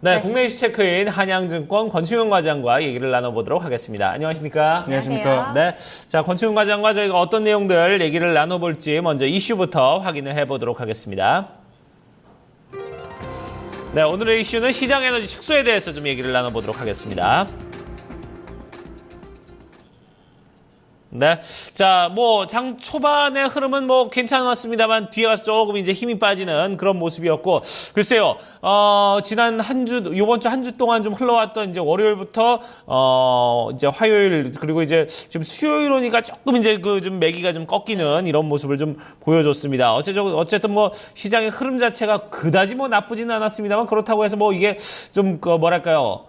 네, 국내 이슈 체크인 한양증권 권충현 과장과 얘기를 나눠보도록 하겠습니다. 안녕하십니까? 안녕하십니까? 네, 자 권충현 과장과 저희가 어떤 내용들 얘기를 나눠볼지 먼저 이슈부터 확인을 해보도록 하겠습니다. 네, 오늘의 이슈는 시장 에너지 축소에 대해서 좀 얘기를 나눠보도록 하겠습니다. 네. 자, 장 초반의 흐름은 괜찮았습니다만 뒤에 가서 조금 이제 힘이 빠지는 그런 모습이었고, 글쎄요, 지난 요번 주 한 주 동안 좀 흘러왔던 이제 월요일부터, 이제 화요일, 그리고 이제 지금 수요일 오니까 조금 이제 좀 매기가 좀 꺾이는 이런 모습을 좀 보여줬습니다. 어쨌든 시장의 흐름 자체가 그다지 나쁘지는 않았습니다만, 그렇다고 해서 이게 좀 뭐랄까요.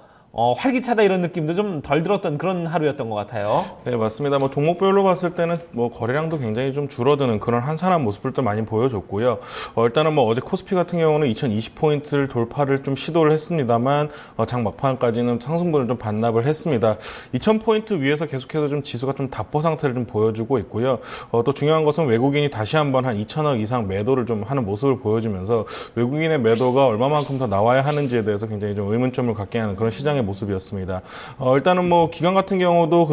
활기차다 이런 느낌도 좀 덜 들었던 그런 하루였던 것 같아요. 네, 맞습니다. 종목별로 봤을 때는 거래량도 굉장히 좀 줄어드는 그런 한산한 모습들도 많이 보여줬고요. 일단은 어제 코스피 같은 경우는 2020포인트를 돌파를 좀 시도를 했습니다만, 장 막판까지는 상승분을 좀 반납을 했습니다. 2000포인트 위에서 계속해서 좀 지수가 좀 답보 상태를 좀 보여주고 있고요. 또 중요한 것은 외국인이 다시 한번 한 2천억 이상 매도를 좀 하는 모습을 보여주면서 외국인의 매도가 얼마만큼 더 나와야 하는지에 대해서 굉장히 좀 의문점을 갖게 하는 그런 시장의 모습이었습니다. 일단은 기관 같은 경우도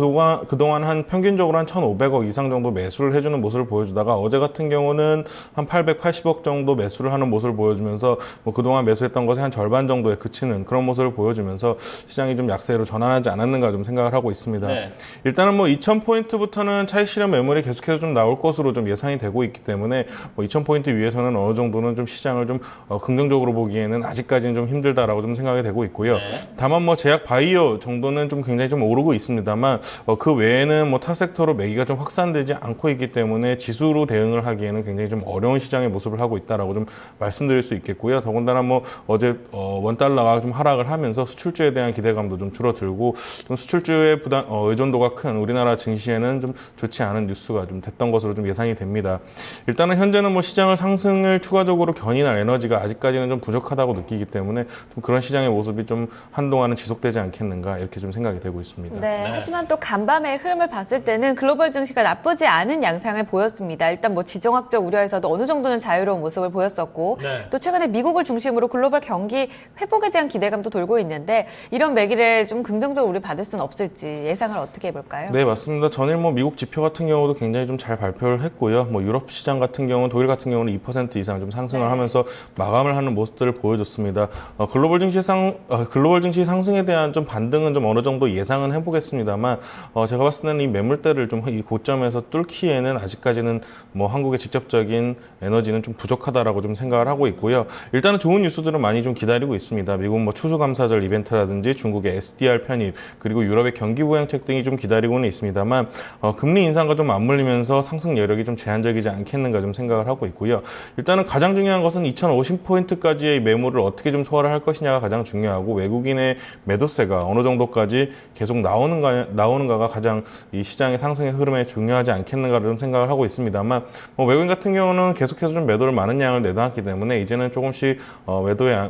그동안 한 평균적으로 한 1,500억 이상 정도 매수를 해주는 모습을 보여주다가 어제 같은 경우는 한 880억 정도 매수를 하는 모습을 보여주면서 그동안 매수했던 것의 한 절반 정도에 그치는 그런 모습을 보여주면서 시장이 좀 약세로 전환하지 않았는가 좀 생각을 하고 있습니다. 네. 일단은 2,000포인트부터는 차익 실현 매물이 계속해서 좀 나올 것으로 좀 예상이 되고 있기 때문에 2,000포인트 위에서는 어느 정도는 좀 시장을 좀 긍정적으로 보기에는 아직까지는 좀 힘들다라고 좀 생각이 되고 있고요. 네. 다만 제약 바이오 정도는 좀 굉장히 좀 오르고 있습니다만 그 외에는 타 섹터로 매기가 좀 확산되지 않고 있기 때문에 지수로 대응을 하기에는 굉장히 좀 어려운 시장의 모습을 하고 있다라고 좀 말씀드릴 수 있겠고요. 더군다나 어제 원달러가 좀 하락을 하면서 수출주에 대한 기대감도 좀 줄어들고 좀 수출주의 의존도가 큰 우리나라 증시에는 좀 좋지 않은 뉴스가 좀 됐던 것으로 좀 예상이 됩니다. 일단은 현재는 시장을 상승을 추가적으로 견인할 에너지가 아직까지는 좀 부족하다고 느끼기 때문에 좀 그런 시장의 모습이 좀 한동안은 지속되지 않겠는가 이렇게 좀 생각이 되고 있습니다. 네, 하지만 또 간밤의 흐름을 봤을 때는 글로벌 증시가 나쁘지 않은 양상을 보였습니다. 일단 지정학적 우려에서도 어느 정도는 자유로운 모습을 보였었고 네. 또 최근에 미국을 중심으로 글로벌 경기 회복에 대한 기대감도 돌고 있는데 이런 매기를 좀 긍정적으로 우리 받을 수는 없을지 예상을 어떻게 해볼까요? 네, 맞습니다. 전일 미국 지표 같은 경우도 굉장히 좀 잘 발표를 했고요. 유럽 시장 같은 경우는 독일 같은 경우는 2% 이상 좀 상승을 하면서 마감을 하는 모습들을 보여줬습니다. 글로벌 증시 상승에 대한 좀 반등은 좀 어느 정도 예상은 해보겠습니다만 제가 봤을 때는 이 매물대를 좀 이 고점에서 뚫기에는 아직까지는 한국의 직접적인 에너지는 좀 부족하다라고 좀 생각을 하고 있고요. 일단은 좋은 뉴스들은 많이 좀 기다리고 있습니다. 미국 추수감사절 이벤트라든지 중국의 SDR 편입 그리고 유럽의 경기 부양책 등이 좀 기다리고는 있습니다만 금리 인상과 좀 맞물리면서 상승 여력이 좀 제한적이지 않겠는가 좀 생각을 하고 있고요. 일단은 가장 중요한 것은 2,050포인트까지의 매물을 어떻게 좀 소화를 할 것이냐가 가장 중요하고 외국인의 매도세가 어느 정도까지 계속 나오는가가 가장 이 시장의 상승의 흐름에 중요하지 않겠는가를 좀 생각을 하고 있습니다만 외국인 같은 경우는 계속해서 좀 매도를 많은 양을 내놨기 때문에 이제는 조금씩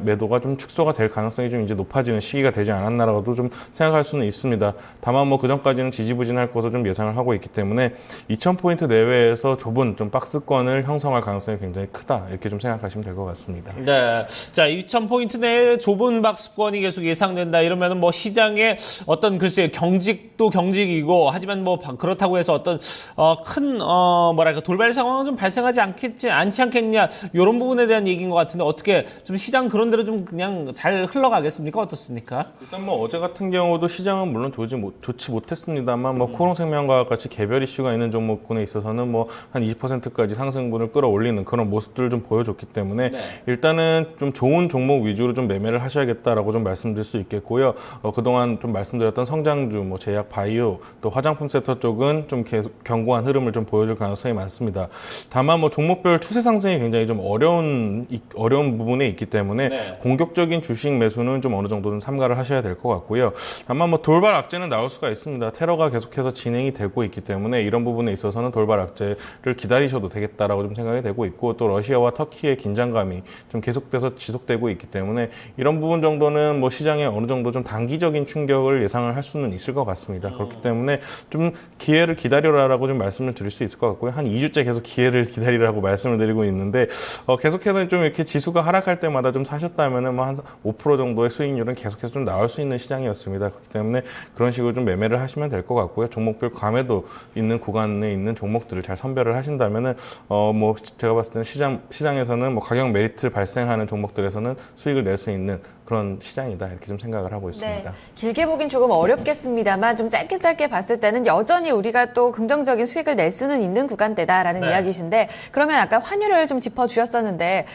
매도가 좀 축소가 될 가능성이 좀 이제 높아지는 시기가 되지 않았나라고도 좀 생각할 수는 있습니다. 다만 그 전까지는 지지부진할 것으로 좀 예상을 하고 있기 때문에 2,000포인트 내외에서 좁은 좀 박스권을 형성할 가능성이 굉장히 크다 이렇게 좀 생각하시면 될 것 같습니다. 네. 자, 2,000포인트 내에 좁은 박스권이 계속 예상된다 이러면은 시장의 어떤 글쎄요 경직도 경직이고 하지만 그렇다고 해서 어떤 큰 돌발 상황은 좀 발생하지 않지 않겠냐 이런 부분에 대한 얘기인 것 같은데 어떻게 좀 시장 그런 대로 좀 그냥 잘 흘러가겠습니까? 어떻습니까? 일단 어제 같은 경우도 시장은 물론 좋지 못했습니다만 코롱생명과학 같이 개별 이슈가 있는 종목군에 있어서는 한 20%까지 상승분을 끌어올리는 그런 모습들을 좀 보여줬기 때문에 네. 일단은 좀 좋은 종목 위주로 좀 매매를 하셔야겠다라고 좀 말씀드릴 수 있겠고요. 그동안 좀 말씀드렸던 성장주, 제약, 바이오, 또 화장품 섹터 쪽은 좀 계속 견고한 흐름을 좀 보여줄 가능성이 많습니다. 다만 종목별 추세 상승이 굉장히 좀 어려운 부분에 있기 때문에 네. 공격적인 주식 매수는 좀 어느 정도는 삼가를 하셔야 될 것 같고요. 다만 돌발 악재는 나올 수가 있습니다. 테러가 계속해서 진행이 되고 있기 때문에 이런 부분에 있어서는 돌발 악재를 기다리셔도 되겠다라고 좀 생각이 되고 있고 또 러시아와 터키의 긴장감이 좀 계속돼서 지속되고 있기 때문에 이런 부분 정도는 시장에 어느 정도 정도 좀 단기적인 충격을 예상을 할 수는 있을 것 같습니다. 그렇기 때문에 좀 기회를 기다려라라고 좀 말씀을 드릴 수 있을 것 같고요. 한 2주째 계속 기회를 기다리라고 말씀을 드리고 있는데 계속해서 좀 이렇게 지수가 하락할 때마다 좀 사셨다면은 뭐 한 5% 정도의 수익률은 계속해서 좀 나올 수 있는 시장이었습니다. 그렇기 때문에 그런 식으로 좀 매매를 하시면 될 것 같고요. 종목별 감에도 있는 구간에 있는 종목들을 잘 선별을 하신다면은 뭐 제가 봤을 때는 시장에서는 뭐 가격 메리트 발생하는 종목들에서는 수익을 낼 수 있는 그런 시장이다 이렇게 좀 생각을 하고 있습니다. 네. 길게 보긴 조금 어렵겠습니다만 좀 짧게 봤을 때는 여전히 우리가 또 긍정적인 수익을 낼 수는 있는 구간대다라는 네. 이야기신데 그러면 아까 환율을 좀 짚어주셨었는데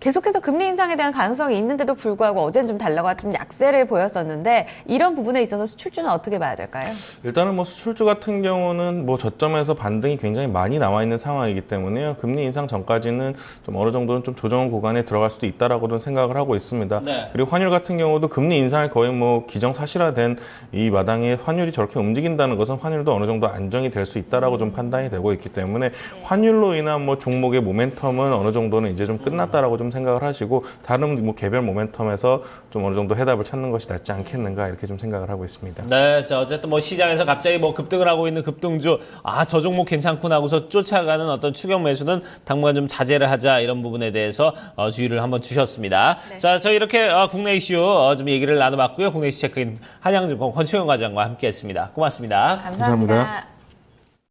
계속해서 금리 인상에 대한 가능성이 있는데도 불구하고 어제는 좀 달러가 좀 약세를 보였었는데 이런 부분에 있어서 수출주는 어떻게 봐야 될까요? 일단은 뭐 수출주 같은 경우는 뭐 저점에서 반등이 굉장히 많이 나와 있는 상황이기 때문에요. 금리 인상 전까지는 좀 어느 정도는 좀 조정 구간에 들어갈 수도 있다라고도 생각을 하고 있습니다. 네. 그리고 환율 같은 경우도 금리 인상을 거의 뭐 기정사실화된 이 마당에 환율이 저렇게 움직인다는 것은 환율도 어느 정도 안정이 될 수 있다라고 좀 판단이 되고 있기 때문에 환율로 인한 뭐 종목의 모멘텀은 어느 정도는 이제 좀 끝났다라고 좀 생각을 하시고 다른 뭐 개별 모멘텀에서 좀 어느 정도 해답을 찾는 것이 낫지 않겠는가 이렇게 좀 생각을 하고 있습니다. 네, 자, 어쨌든 뭐 시장에서 갑자기 뭐 급등을 하고 있는 급등주, 저 종목 괜찮구나 하고서 쫓아가는 어떤 추격 매수는 당분간 좀 자제를 하자 이런 부분에 대해서 주의를 한번 주셨습니다. 네. 자, 저희 이렇게 국내 이슈 좀 얘기를 나눠봤고요. 국내 이슈 체크인 한양증권 권치영 과장과 함께 했습니다. 고맙습니다. 감사합니다. 감사합니다.